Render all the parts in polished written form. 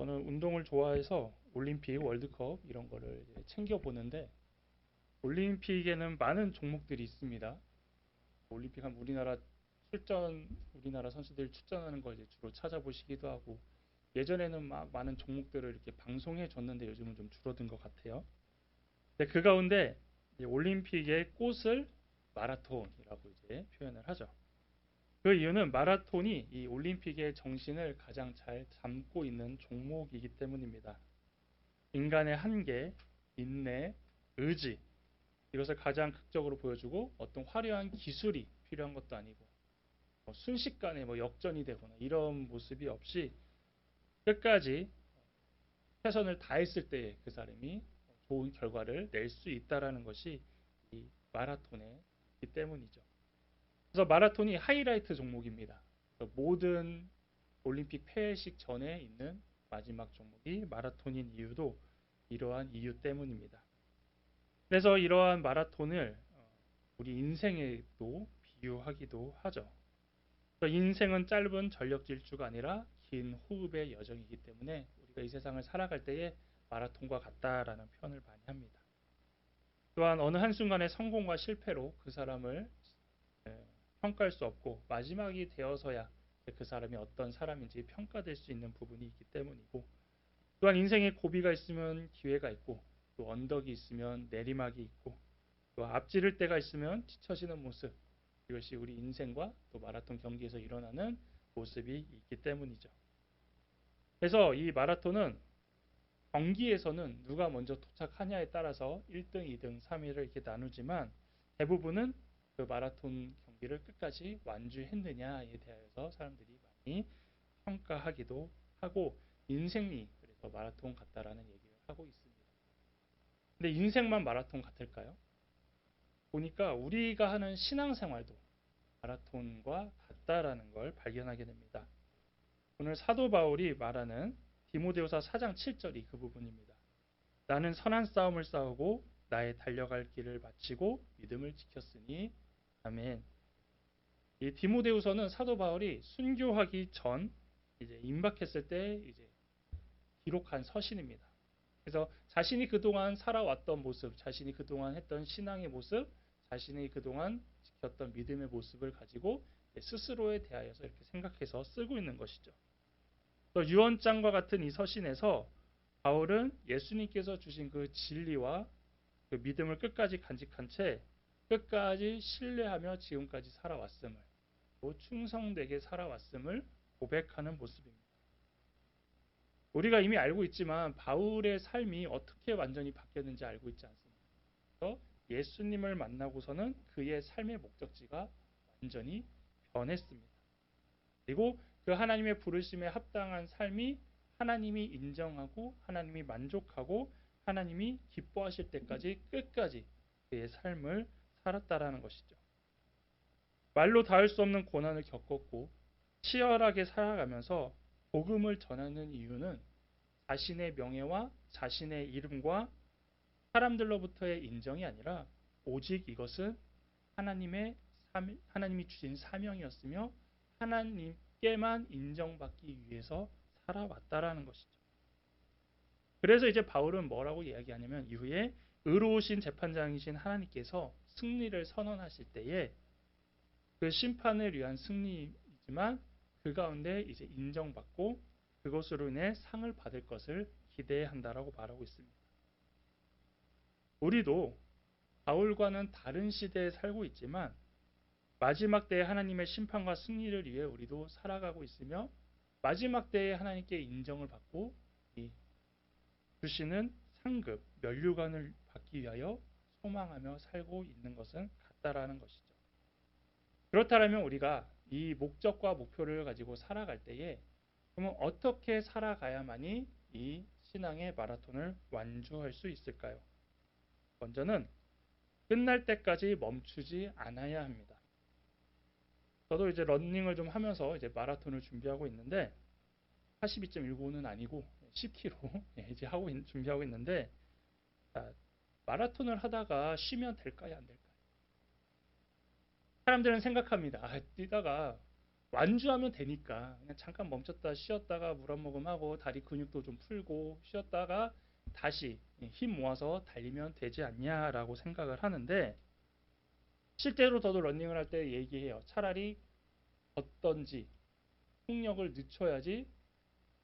저는 운동을 좋아해서 올림픽, 월드컵 이런 거를 이제 챙겨 보는데 올림픽에는 많은 종목들이 있습니다. 올림픽 하면 우리나라 선수들 출전하는 걸 이제 주로 찾아보시기도 하고 예전에는 막 많은 종목들을 이렇게 방송해 줬는데 요즘은 좀 줄어든 것 같아요. 근데 그 가운데 이 올림픽의 꽃을 마라톤이라고 이제 표현을 하죠. 그 이유는 마라톤이 이 올림픽의 정신을 가장 잘 담고 있는 종목이기 때문입니다. 인간의 한계, 인내, 의지 이것을 가장 극적으로 보여주고 어떤 화려한 기술이 필요한 것도 아니고 순식간에 역전이 되거나 이런 모습이 없이 끝까지 최선을 다했을 때에 그 사람이 좋은 결과를 낼 수 있다라는 것이 이 마라톤이기 때문이죠. 그래서 마라톤이 하이라이트 종목입니다. 모든 올림픽 폐회식 전에 있는 마지막 종목이 마라톤인 이유도 이러한 이유 때문입니다. 그래서 이러한 마라톤을 우리 인생에도 비유하기도 하죠. 인생은 짧은 전력 질주가 아니라 긴 호흡의 여정이기 때문에 우리가 이 세상을 살아갈 때에 마라톤과 같다라는 표현을 많이 합니다. 또한 어느 한순간의 성공과 실패로 그 사람을 평가할 수 없고 마지막이 되어서야 그 사람이 어떤 사람인지 평가될 수 있는 부분이 있기 때문이고 또한 인생에 고비가 있으면 기회가 있고 또 언덕이 있으면 내리막이 있고 또 앞지를 때가 있으면 뒤처지는 모습 이것이 우리 인생과 또 마라톤 경기에서 일어나는 모습이 있기 때문이죠. 그래서 이 마라톤은 경기에서는 누가 먼저 도착하냐에 따라서 1등, 2등, 3위를 이렇게 나누지만 대부분은 그 마라톤 경기를 끝까지 완주했느냐에 대하여서 사람들이 많이 평가하기도 하고 인생이 그래서 마라톤 같다라는 얘기를 하고 있습니다. 근데 인생만 마라톤 같을까요? 보니까 우리가 하는 신앙생활도 마라톤과 같다라는 걸 발견하게 됩니다. 오늘 사도 바울이 말하는 디모데후서 4장 7절이 그 부분입니다. 나는 선한 싸움을 싸우고 나의 달려갈 길을 마치고 믿음을 지켰으니 아멘. 이 디모데후서는 사도 바울이 순교하기 전 이제 임박했을 때 이제 기록한 서신입니다. 그래서 자신이 그동안 살아왔던 모습, 자신이 그동안 했던 신앙의 모습, 자신이 그동안 지켰던 믿음의 모습을 가지고 스스로에 대하여서 이렇게 생각해서 쓰고 있는 것이죠. 또 유언장과 같은 이 서신에서 바울은 예수님께서 주신 그 진리와 그 믿음을 끝까지 간직한 채 끝까지 신뢰하며 지금까지 살아왔음을 또 충성되게 살아왔음을 고백하는 모습입니다. 우리가 이미 알고 있지만 바울의 삶이 어떻게 완전히 바뀌었는지 알고 있지 않습니다. 그래서 예수님을 만나고서는 그의 삶의 목적지가 완전히 변했습니다. 그리고 그 하나님의 부르심에 합당한 삶이 하나님이 인정하고 하나님이 만족하고 하나님이 기뻐하실 때까지 끝까지 그의 삶을 살았다라는 것이죠. 말로 닿을 수 없는 고난을 겪었고 치열하게 살아가면서 복음을 전하는 이유는 자신의 명예와 자신의 이름과 사람들로부터의 인정이 아니라 오직 이것은 하나님이 주신 사명이었으며 하나님께만 인정받기 위해서 살아왔다라는 것이죠. 그래서 이제 바울은 뭐라고 이야기하냐면 이후에 의로우신 재판장이신 하나님께서 승리를 선언하실 때에 그 심판을 위한 승리이지만 그 가운데 이제 인정받고 그것으로 인해 상을 받을 것을 기대한다라고 말하고 있습니다. 우리도 바울과는 다른 시대에 살고 있지만 마지막 때에 하나님의 심판과 승리를 위해 우리도 살아가고 있으며 마지막 때에 하나님께 인정을 받고 주시는 상급, 면류관을 받기 위하여 소망하며 살고 있는 것은 같다라는 것이죠. 그렇다면 우리가 이 목적과 목표를 가지고 살아갈 때에 그러면 어떻게 살아가야만이 이 신앙의 마라톤을 완주할 수 있을까요? 먼저는 끝날 때까지 멈추지 않아야 합니다. 저도 이제 러닝을 좀 하면서 이제 마라톤을 준비하고 있는데 82.195는 아니고 10km 이제 준비하고 있는데 마라톤을 하다가 쉬면 될까요, 안 될까요? 사람들은 생각합니다. 뛰다가 완주하면 되니까 그냥 잠깐 멈췄다 쉬었다가 물 한 모금 하고 다리 근육도 좀 풀고 쉬었다가 다시 힘 모아서 달리면 되지 않냐라고 생각을 하는데 실제로 저도 러닝을 할 때 얘기해요. 차라리 걷던지 속력을 늦춰야지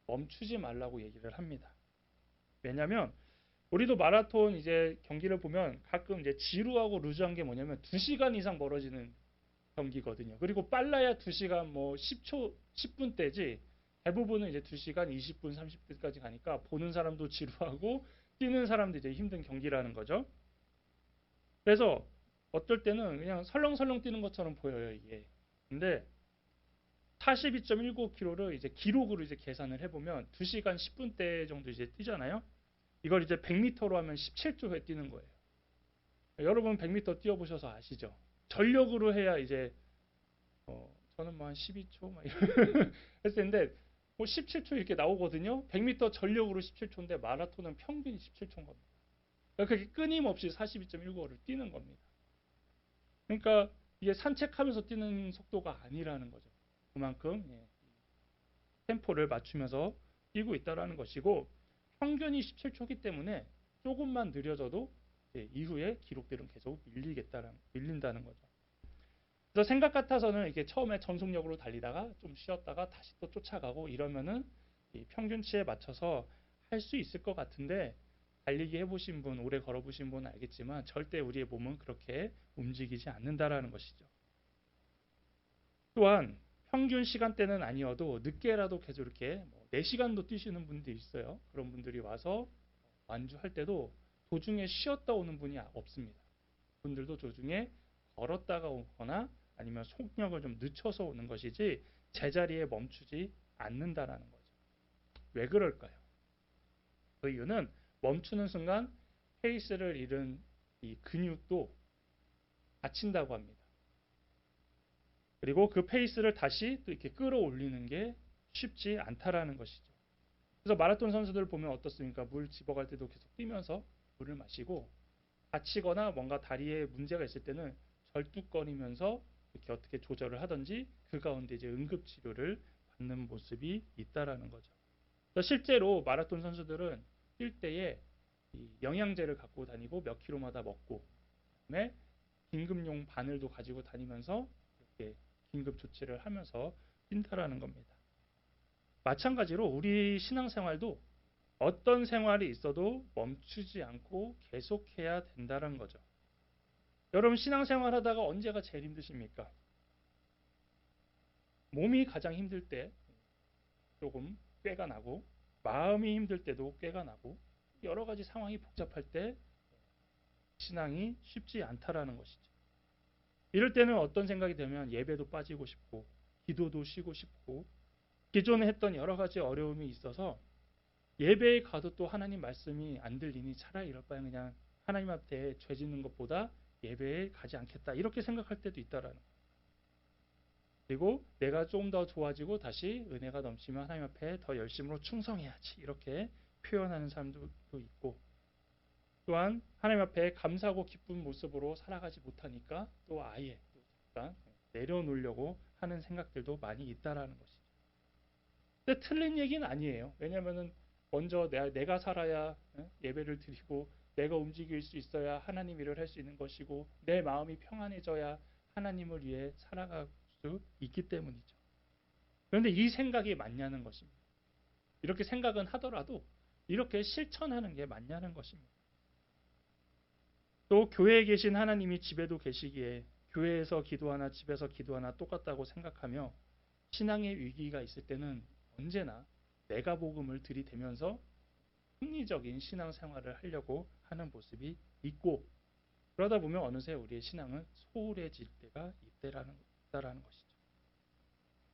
멈추지 말라고 얘기를 합니다. 왜냐하면 우리도 마라톤 이제 경기를 보면 가끔 이제 지루하고 루즈한 게 뭐냐면 2시간 이상 멀어지는 경기거든요. 그리고 빨라야 2시간 뭐 10초, 10분대지 대부분은 이제 2시간 20분, 30분까지 가니까 보는 사람도 지루하고 뛰는 사람도 이제 힘든 경기라는 거죠. 그래서 어떨 때는 그냥 설렁설렁 뛰는 것처럼 보여요, 이게. 근데 42.19km를 이제 기록으로 이제 계산을 해보면 2시간 10분대 정도 이제 뛰잖아요. 이걸 이제 100m로 하면 17초에 뛰는 거예요. 여러분 100m 뛰어보셔서 아시죠? 전력으로 해야 이제 저는 뭐 한 12초 막 했을 텐데 뭐 17초 이렇게 나오거든요. 100m 전력으로 17초인데 마라톤은 평균이 17초인 겁니다. 그러니까 그게 끊임없이 42.15를 뛰는 겁니다. 그러니까 이게 산책하면서 뛰는 속도가 아니라는 거죠. 그만큼 템포를 맞추면서 뛰고 있다는 것이고 평균이 17초이기 때문에 조금만 느려져도 이후에 기록들은 계속 밀린다는 거죠. 그래서 생각 같아서는 이게 처음에 전속력으로 달리다가 좀 쉬었다가 다시 또 쫓아가고 이러면은 이 평균치에 맞춰서 할 수 있을 것 같은데 달리기 해보신 분, 오래 걸어보신 분은 알겠지만 절대 우리의 몸은 그렇게 움직이지 않는다라는 것이죠. 또한 평균 시간대는 아니어도 늦게라도 계속 이렇게 4시간도 뛰시는 분들이 있어요. 그런 분들이 와서 완주할 때도 도중에 쉬었다 오는 분이 없습니다. 분들도 도중에 걸었다가 오거나 아니면 속력을 좀 늦춰서 오는 것이지 제자리에 멈추지 않는다라는 거죠. 왜 그럴까요? 그 이유는 멈추는 순간 페이스를 잃은 이 근육도 다친다고 합니다. 그리고 그 페이스를 다시 또 이렇게 끌어올리는 게 쉽지 않다라는 것이죠. 그래서 마라톤 선수들 보면 어떻습니까? 물 집어갈 때도 계속 뛰면서 물을 마시고 다치거나 뭔가 다리에 문제가 있을 때는 절뚝거리면서 이렇게 어떻게 조절을 하든지 그 가운데 이제 응급 치료를 받는 모습이 있다라는 거죠. 실제로 마라톤 선수들은 뛸 때에 영양제를 갖고 다니고 몇 킬로마다 먹고 그다음에 긴급용 바늘도 가지고 다니면서 이렇게 긴급 조치를 하면서 뛴다라는 겁니다. 마찬가지로 우리 신앙생활도 어떤 생활이 있어도 멈추지 않고 계속해야 된다는 거죠. 여러분 신앙생활 하다가 언제가 제일 힘드십니까? 몸이 가장 힘들 때 조금 꾀가 나고 마음이 힘들 때도 꾀가 나고 여러 가지 상황이 복잡할 때 신앙이 쉽지 않다라는 것이죠. 이럴 때는 어떤 생각이 들면 예배도 빠지고 싶고 기도도 쉬고 싶고 기존에 했던 여러 가지 어려움이 있어서 예배에 가도 또 하나님 말씀이 안 들리니 차라리 이럴 바에 그냥 하나님 앞에 죄 짓는 것보다 예배에 가지 않겠다 이렇게 생각할 때도 있다라는 거예요. 그리고 내가 좀 더 좋아지고 다시 은혜가 넘치면 하나님 앞에 더 열심으로 충성해야지 이렇게 표현하는 사람도 있고 또한 하나님 앞에 감사하고 기쁜 모습으로 살아가지 못하니까 또 아예 잠깐 내려놓으려고 하는 생각들도 많이 있다라는 것이죠. 근데 틀린 얘기는 아니에요. 왜냐하면 먼저 내가 살아야 예배를 드리고 내가 움직일 수 있어야 하나님 일을 할 수 있는 것이고 내 마음이 평안해져야 하나님을 위해 살아갈 수 있기 때문이죠. 그런데 이 생각이 맞냐는 것입니다. 이렇게 생각은 하더라도 이렇게 실천하는 게 맞냐는 것입니다. 또 교회에 계신 하나님이 집에도 계시기에 교회에서 기도하나 집에서 기도하나 똑같다고 생각하며 신앙의 위기가 있을 때는 언제나 내가 복음을 들이대면서 합리적인 신앙생활을 하려고 하는 모습이 있고 그러다 보면 어느새 우리의 신앙은 소홀해질 때가 있다라는 것이죠.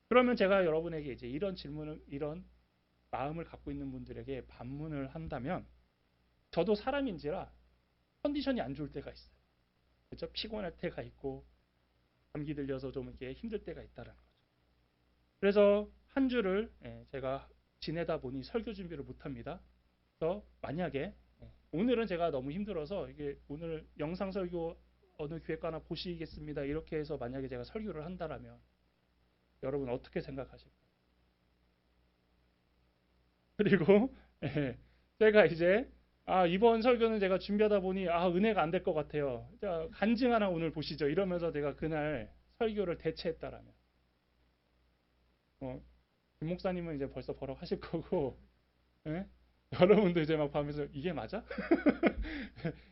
그러면 제가 여러분에게 이제 이런 마음을 갖고 있는 분들에게 반문을 한다면 저도 사람인지라 컨디션이 안 좋을 때가 있어요. 그렇죠? 피곤할 때가 있고 감기 들려서 좀 이렇게 힘들 때가 있다라는 거죠. 그래서 한 주를 제가 지내다 보니 설교 준비를 못 합니다. 그래서 만약에 오늘은 제가 너무 힘들어서 이게 오늘 영상 설교 어느 교회 가나 보시겠습니다. 이렇게 해서 만약에 제가 설교를 한다라면 여러분 어떻게 생각하실까요? 그리고 예, 제가 이제 이번 설교는 제가 준비하다 보니 은혜가 안 될 것 같아요. 자, 간증 하나 오늘 보시죠. 이러면서 제가 그날 설교를 대체했다라면 김 목사님은 이제 벌써 버럭하실 거고 예? 여러분도 이제 막 밤에서 이게 맞아?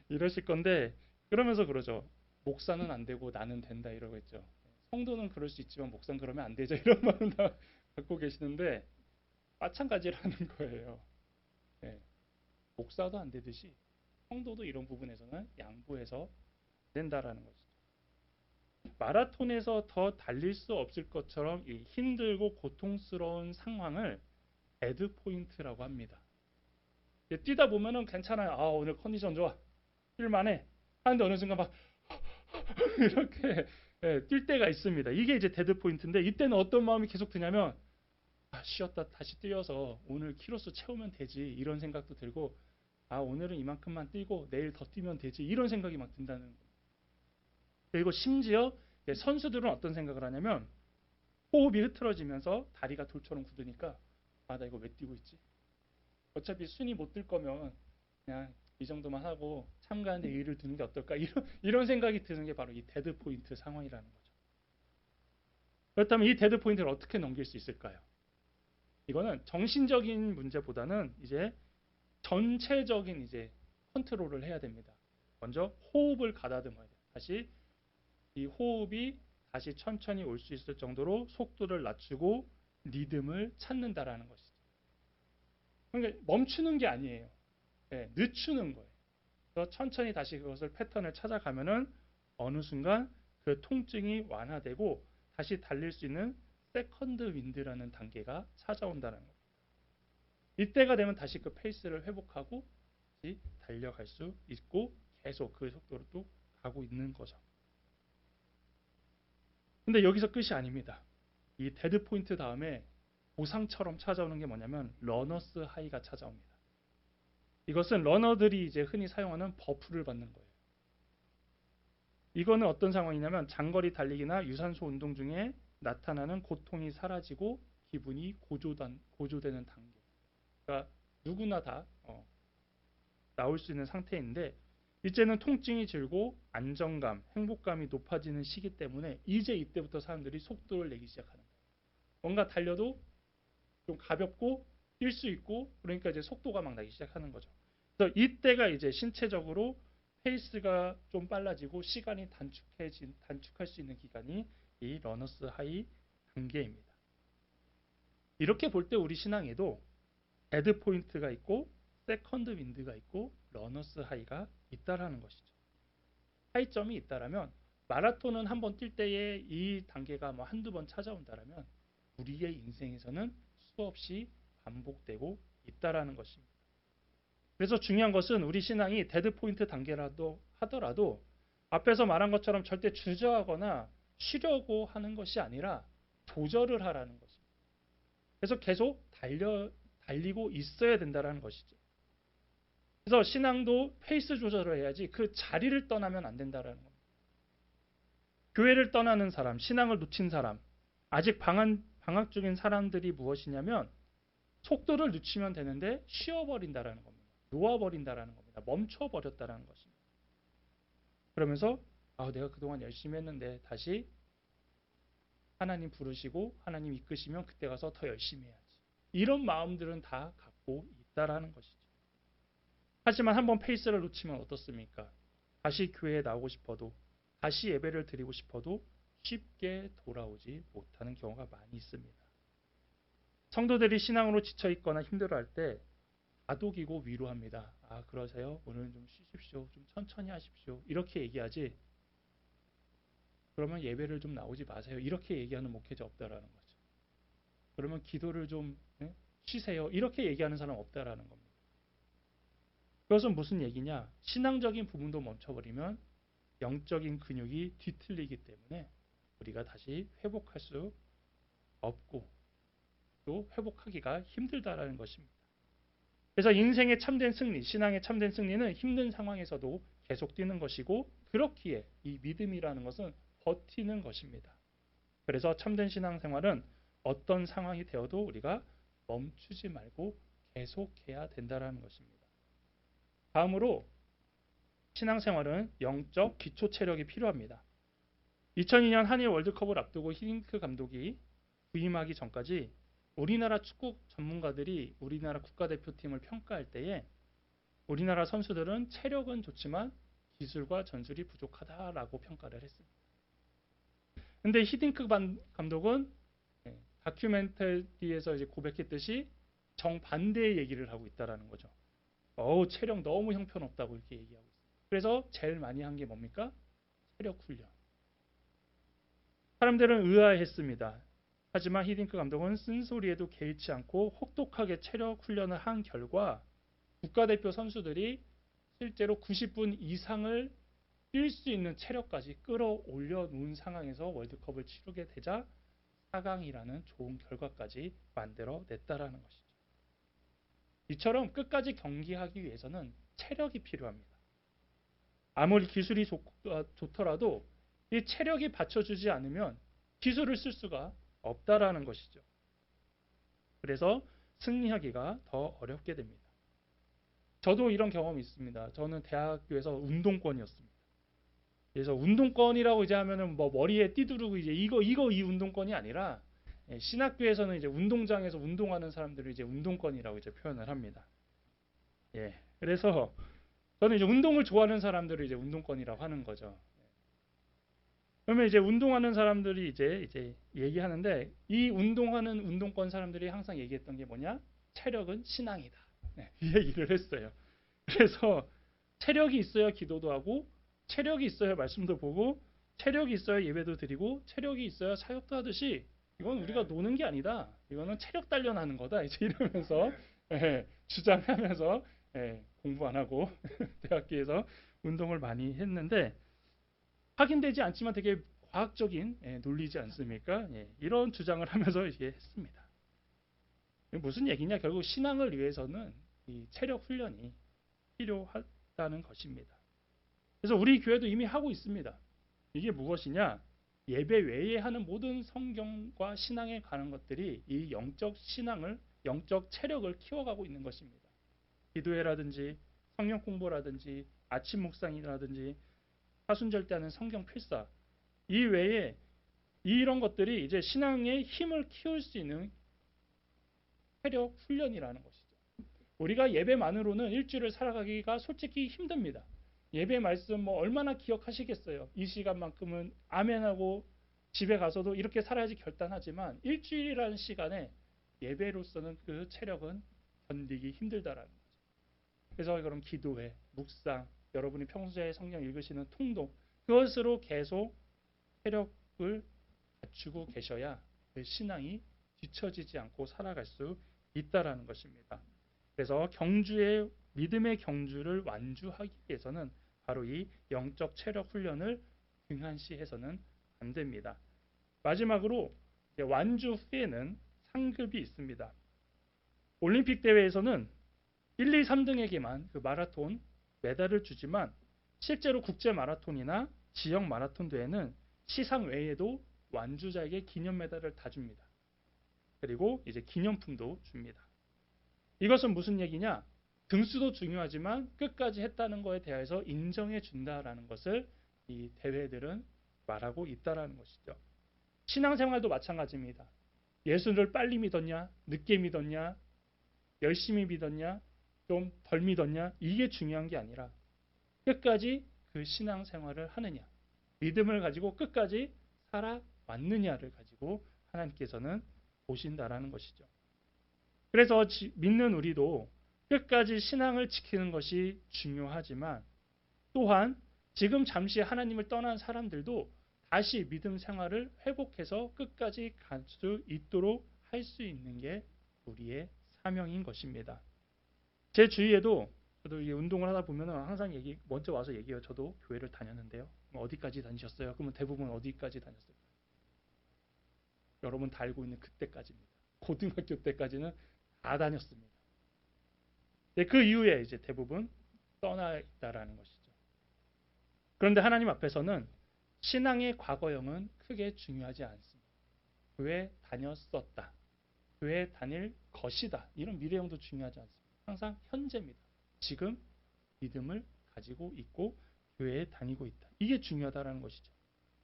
이러실 건데 그러면서 그러죠. 목사는 안 되고 나는 된다 이러겠죠. 성도는 그럴 수 있지만 목사는 그러면 안 되죠. 이런 마음 다 갖고 계시는데 마찬가지라는 거예요. 예. 목사도 안 되듯이 성도도 이런 부분에서는 양보해서 된다라는 거죠. 마라톤에서 더 달릴 수 없을 것처럼 이 힘들고 고통스러운 상황을 데드 포인트라고 합니다. 뛰다 보면은 괜찮아요. 오늘 컨디션 좋아. 뛸만해. 하는데 어느 순간 막 이렇게 뛸 때가 있습니다. 이게 이제 데드 포인트인데 이때는 어떤 마음이 계속 드냐면 쉬었다 다시 뛰어서 오늘 키로수 채우면 되지 이런 생각도 들고 오늘은 이만큼만 뛰고 내일 더 뛰면 되지 이런 생각이 막 든다는 거예요. 그리고 심지어 선수들은 어떤 생각을 하냐면 호흡이 흐트러지면서 다리가 돌처럼 굳으니까 나 이거 왜 뛰고 있지? 어차피 순위 못 뛸 거면 그냥 이 정도만 하고 참가하는데 의의를 두는 게 어떨까 이런 생각이 드는 게 바로 이 데드 포인트 상황이라는 거죠. 그렇다면 이 데드 포인트를 어떻게 넘길 수 있을까요? 이거는 정신적인 문제보다는 이제 전체적인 이제 컨트롤을 해야 됩니다. 먼저 호흡을 가다듬어야 돼요. 다시 이 호흡이 다시 천천히 올 수 있을 정도로 속도를 낮추고 리듬을 찾는다라는 것이죠. 그러니까 멈추는 게 아니에요. 늦추는 거예요. 그래서 천천히 다시 그것을 패턴을 찾아가면은 어느 순간 그 통증이 완화되고 다시 달릴 수 있는 세컨드 윈드라는 단계가 찾아온다는 겁니다. 이때가 되면 다시 그 페이스를 회복하고 다시 달려갈 수 있고 계속 그 속도로 또 가고 있는 거죠. 근데 여기서 끝이 아닙니다. 이 데드 포인트 다음에 보상처럼 찾아오는 게 뭐냐면 러너스 하이가 찾아옵니다. 이것은 러너들이 이제 흔히 사용하는 버프를 받는 거예요. 이거는 어떤 상황이냐면 장거리 달리기나 유산소 운동 중에 나타나는 고통이 사라지고 기분이 고조되는 단계. 그러니까 누구나 다 나올 수 있는 상태인데 이제는 통증이 줄고 안정감, 행복감이 높아지는 시기 때문에 이제 이때부터 사람들이 속도를 내기 시작하는 거예요. 뭔가 달려도 좀 가볍고 뛸 수 있고 그러니까 이제 속도가 막 나기 시작하는 거죠. 그래서 이때가 이제 신체적으로 페이스가 좀 빨라지고 시간이 단축할 수 있는 기간이 이 러너스 하이 단계입니다. 이렇게 볼 때 우리 신앙에도 데드 포인트가 있고 세컨드 윈드가 있고 러너스 하이가 있다라는 것이죠. 차이점이 있다라면 마라톤은 한번 뛸 때에 이 단계가 뭐 한두 번 찾아온다라면 우리의 인생에서는 수없이 반복되고 있다라는 것입니다. 그래서 중요한 것은 우리 신앙이 데드 포인트 단계라도 하더라도 앞에서 말한 것처럼 절대 주저하거나 쉬려고 하는 것이 아니라 도전을 하라는 것입니다. 그래서 계속 달리고 있어야 된다는 것이죠. 그래서 신앙도 페이스 조절을 해야지 그 자리를 떠나면 안 된다는 겁니다. 교회를 떠나는 사람, 신앙을 놓친 사람, 아직 방학 중인 사람들이 무엇이냐면 속도를 늦추면 되는데 쉬어버린다라는 겁니다. 놓아버린다라는 겁니다. 멈춰버렸다라는 것입니다. 그러면서 내가 그동안 열심히 했는데 다시 하나님 부르시고 하나님 이끄시면 그때 가서 더 열심히 해야지. 이런 마음들은 다 갖고 있다라는 것이죠. 하지만 한번 페이스를 놓치면 어떻습니까? 다시 교회에 나오고 싶어도 다시 예배를 드리고 싶어도 쉽게 돌아오지 못하는 경우가 많이 있습니다. 성도들이 신앙으로 지쳐있거나 힘들어할 때 다독이고 위로합니다. 그러세요? 오늘 좀 쉬십시오. 좀 천천히 하십시오. 이렇게 얘기하지. 그러면 예배를 좀 나오지 마세요. 이렇게 얘기하는 목회자 없다라는 거죠. 그러면 기도를 좀 쉬세요. 이렇게 얘기하는 사람 없다라는 겁니다. 그것은 무슨 얘기냐? 신앙적인 부분도 멈춰버리면 영적인 근육이 뒤틀리기 때문에 우리가 다시 회복할 수 없고 또 회복하기가 힘들다라는 것입니다. 그래서 인생의 참된 승리, 신앙의 참된 승리는 힘든 상황에서도 계속 뛰는 것이고 그렇기에 이 믿음이라는 것은 버티는 것입니다. 그래서 참된 신앙생활은 어떤 상황이 되어도 우리가 멈추지 말고 계속해야 된다는 것입니다. 다음으로 신앙생활은 영적 기초 체력이 필요합니다. 2002년 한일 월드컵을 앞두고 히딩크 감독이 부임하기 전까지 우리나라 축구 전문가들이 우리나라 국가대표팀을 평가할 때에 우리나라 선수들은 체력은 좋지만 기술과 전술이 부족하다라고 평가를 했습니다. 근데 히딩크 감독은 다큐멘터리에서 이제 고백했듯이 정반대의 얘기를 하고 있다라는 거죠. 체력 너무 형편없다고 이렇게 얘기하고 있어요. 그래서 제일 많이 한 게 뭡니까? 체력 훈련. 사람들은 의아해했습니다. 하지만 히딩크 감독은 쓴소리에도 개의치 않고 혹독하게 체력 훈련을 한 결과 국가대표 선수들이 실제로 90분 이상을 뛸 수 있는 체력까지 끌어올려 놓은 상황에서 월드컵을 치르게 되자 4강이라는 좋은 결과까지 만들어냈다라는 것이죠. 이처럼 끝까지 경기하기 위해서는 체력이 필요합니다. 아무리 기술이 좋더라도 이 체력이 받쳐주지 않으면 기술을 쓸 수가 없다라는 것이죠. 그래서 승리하기가 더 어렵게 됩니다. 저도 이런 경험이 있습니다. 저는 대학교에서 운동권이었습니다. 그래서 운동권이라고 이제 하면은 뭐 머리에 띠두르고 이제 이 운동권이 아니라 신학교에서는 이제 운동장에서 운동하는 사람들을 이제 운동권이라고 이제 표현을 합니다. 그래서 저는 이제 운동을 좋아하는 사람들을 이제 운동권이라고 하는 거죠. 그러면 이제 운동하는 사람들이 이제 얘기하는데 이 운동하는 운동권 사람들이 항상 얘기했던 게 뭐냐? 체력은 신앙이다. 이 얘기를 했어요. 그래서 체력이 있어야 기도도 하고 체력이 있어야 말씀도 보고 체력이 있어야 예배도 드리고 체력이 있어야 사역도 하듯이 이건 우리가 노는 게 아니다. 이거는 체력 단련하는 거다. 이제 이러면서 주장하면서 공부 안 하고 대학교에서 운동을 많이 했는데 확인되지 않지만 되게 과학적인 논리지 않습니까? 이런 주장을 하면서 이게 했습니다. 무슨 얘기냐? 결국 신앙을 위해서는 이 체력 훈련이 필요하다는 것입니다. 그래서 우리 교회도 이미 하고 있습니다. 이게 무엇이냐? 예배 외에 하는 모든 성경과 신앙에 관한 것들이 이 영적 신앙을, 영적 체력을 키워가고 있는 것입니다. 기도회라든지 성경 공부라든지 아침 묵상이라든지 사순절대하는 성경 필사 이 외에 이런 것들이 이제 신앙의 힘을 키울 수 있는 체력 훈련이라는 것이죠. 우리가 예배만으로는 일주일을 살아가기가 솔직히 힘듭니다. 예배 말씀 뭐 얼마나 기억하시겠어요. 이 시간만큼은 아멘하고 집에 가서도 이렇게 살아야지 결단하지만 일주일이라는 시간에 예배로서는 그 체력은 견디기 힘들다라는 거죠. 그래서 그럼 기도회, 묵상, 여러분이 평소에 성경 읽으시는 통독 그것으로 계속 체력을 갖추고 계셔야 그 신앙이 뒤처지지 않고 살아갈 수 있다라는 것입니다. 그래서 경주의 믿음의 경주를 완주하기 위해서는 바로 이 영적 체력 훈련을 등한시해서는 안 됩니다. 마지막으로 완주 후에는 상급이 있습니다. 올림픽 대회에서는 1, 2, 3등에게만 그 마라톤 메달을 주지만 실제로 국제 마라톤이나 지역 마라톤 대회는 시상 외에도 완주자에게 기념 메달을 다 줍니다. 그리고 이제 기념품도 줍니다. 이것은 무슨 얘기냐? 등수도 중요하지만 끝까지 했다는 것에 대해서 인정해 준다라는 것을 이 대회들은 말하고 있다라는 것이죠. 신앙생활도 마찬가지입니다. 예수를 빨리 믿었냐, 늦게 믿었냐, 열심히 믿었냐, 좀 덜 믿었냐 이게 중요한 게 아니라 끝까지 그 신앙생활을 하느냐, 믿음을 가지고 끝까지 살아왔느냐를 가지고 하나님께서는 보신다라는 것이죠. 그래서 믿는 우리도 끝까지 신앙을 지키는 것이 중요하지만 또한 지금 잠시 하나님을 떠난 사람들도 다시 믿음 생활을 회복해서 끝까지 갈 수 있도록 할 수 있는 게 우리의 사명인 것입니다. 제 주위에도 저도 이게 운동을 하다 보면 항상 먼저 와서 얘기해요. 저도 교회를 다녔는데요. 어디까지 다니셨어요? 그러면 대부분 어디까지 다녔어요? 여러분 다 알고 있는 그때까지입니다. 고등학교 때까지는 다 다녔습니다. 그 이후에 이제 대부분 떠나 있다라는 것이죠. 그런데 하나님 앞에서는 신앙의 과거형은 크게 중요하지 않습니다. 교회 다녔었다. 교회 다닐 것이다. 이런 미래형도 중요하지 않습니다. 항상 현재입니다. 지금 믿음을 가지고 있고 교회에 다니고 있다. 이게 중요하다는 것이죠.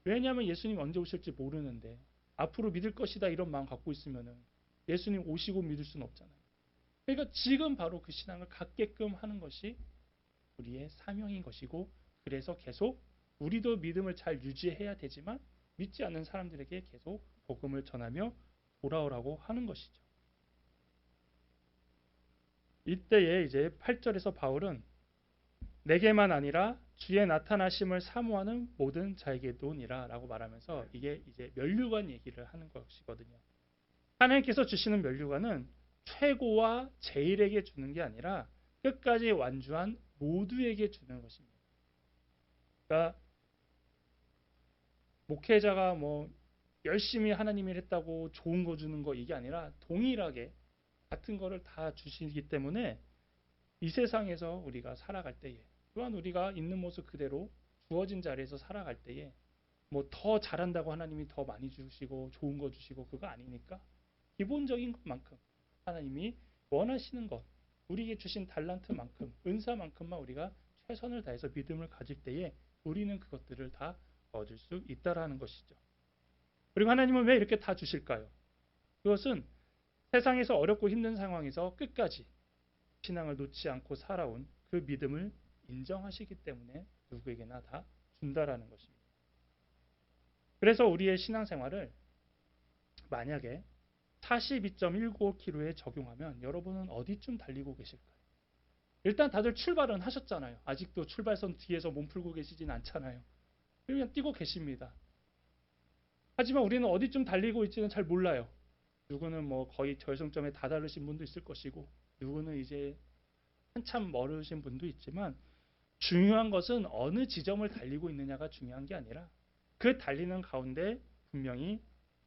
왜냐하면 예수님 언제 오실지 모르는데 앞으로 믿을 것이다 이런 마음 갖고 있으면 예수님 오시고 믿을 수는 없잖아요. 그러니까 지금 바로 그 신앙을 갖게끔 하는 것이 우리의 사명인 것이고 그래서 계속 우리도 믿음을 잘 유지해야 되지만 믿지 않는 사람들에게 계속 복음을 전하며 돌아오라고 하는 것이죠. 이때에 이제 8절에서 바울은 내게만 아니라 주의 나타나심을 사모하는 모든 자에게도니라 라고 말하면서 이게 이제 면류관 얘기를 하는 것이거든요. 하나님께서 주시는 면류관은 최고와 제일에게 주는 게 아니라 끝까지 완주한 모두에게 주는 것입니다. 그러니까 목회자가 뭐 열심히 하나님이 했다고 좋은 거 주는 거 이게 아니라 동일하게 같은 거를 다 주시기 때문에 이 세상에서 우리가 살아갈 때에 또한 우리가 있는 모습 그대로 주어진 자리에서 살아갈 때에 뭐 더 잘한다고 하나님이 더 많이 주시고 좋은 거 주시고 그거 아니니까 기본적인 것만큼 하나님이 원하시는 것 우리에게 주신 달란트만큼 은사만큼만 우리가 최선을 다해서 믿음을 가질 때에 우리는 그것들을 다 얻을 수 있다라는 것이죠. 그리고 하나님은 왜 이렇게 다 주실까요? 그것은 세상에서 어렵고 힘든 상황에서 끝까지 신앙을 놓지 않고 살아온 그 믿음을 인정하시기 때문에 누구에게나 다 준다라는 것입니다. 그래서 우리의 신앙생활을 만약에 42.195km에 적용하면 여러분은 어디쯤 달리고 계실까요? 일단 다들 출발은 하셨잖아요. 아직도 출발선 뒤에서 몸 풀고 계시진 않잖아요. 그냥 뛰고 계십니다. 하지만 우리는 어디쯤 달리고 있지는 잘 몰라요. 누구는 뭐 거의 결승점에 다다르신 분도 있을 것이고 누구는 이제 한참 멀으신 분도 있지만 중요한 것은 어느 지점을 달리고 있느냐가 중요한 게 아니라 그 달리는 가운데 분명히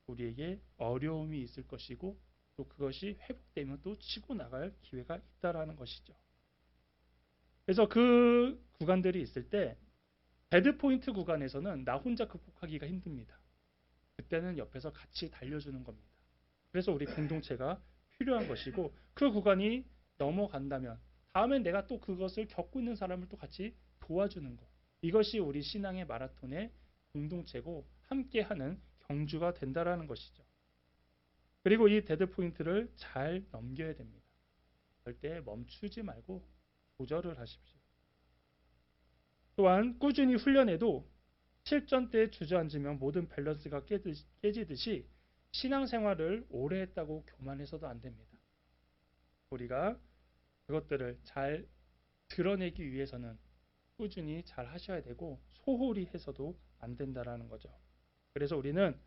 우리에게 어려움이 있을 것이고 또 그것이 회복되면 또 치고 나갈 기회가 있다라는 것이죠. 그래서 그 구간들이 있을 때 데드포인트 구간에서는 나 혼자 극복하기가 힘듭니다. 그때는 옆에서 같이 달려주는 겁니다. 그래서 우리 공동체가 필요한 것이고 그 구간이 넘어간다면 다음엔 내가 또 그것을 겪고 있는 사람을 또 같이 도와주는 것. 이것이 우리 신앙의 마라톤의 공동체고 함께하는 경주가 된다라는 것이죠. 그리고 이 데드 포인트를 잘 넘겨야 됩니다. 절대 멈추지 말고 조절을 하십시오. 또한 꾸준히 훈련해도 실전 때에 주저앉으면 모든 밸런스가 깨지듯이 신앙생활을 오래 했다고 교만해서도 안 됩니다. 우리가 그것들을 잘 드러내기 위해서는 꾸준히 잘 하셔야 되고 소홀히 해서도 안 된다라는 거죠. 그래서 우리는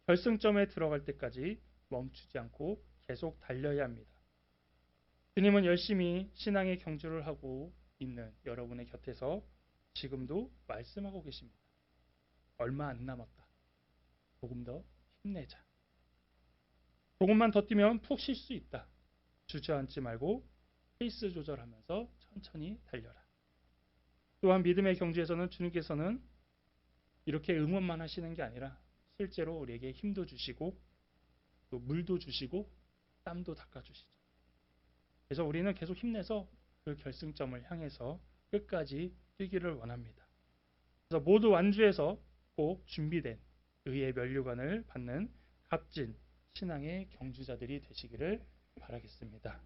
결승점에 들어갈 때까지 멈추지 않고 계속 달려야 합니다. 주님은 열심히 신앙의 경주를 하고 있는 여러분의 곁에서 지금도 말씀하고 계십니다. 얼마 안 남았다. 조금 더 힘내자. 조금만 더 뛰면 푹 쉴 수 있다. 주저앉지 말고 페이스 조절하면서 천천히 달려라. 또한 믿음의 경주에서는 주님께서는 이렇게 응원만 하시는 게 아니라 실제로 우리에게 힘도 주시고 또 물도 주시고 땀도 닦아주시죠. 그래서 우리는 계속 힘내서 그 결승점을 향해서 끝까지 뛰기를 원합니다. 그래서 모두 완주해서 꼭 준비된 의의 면류관을 받는 값진 신앙의 경주자들이 되시기를 바라겠습니다.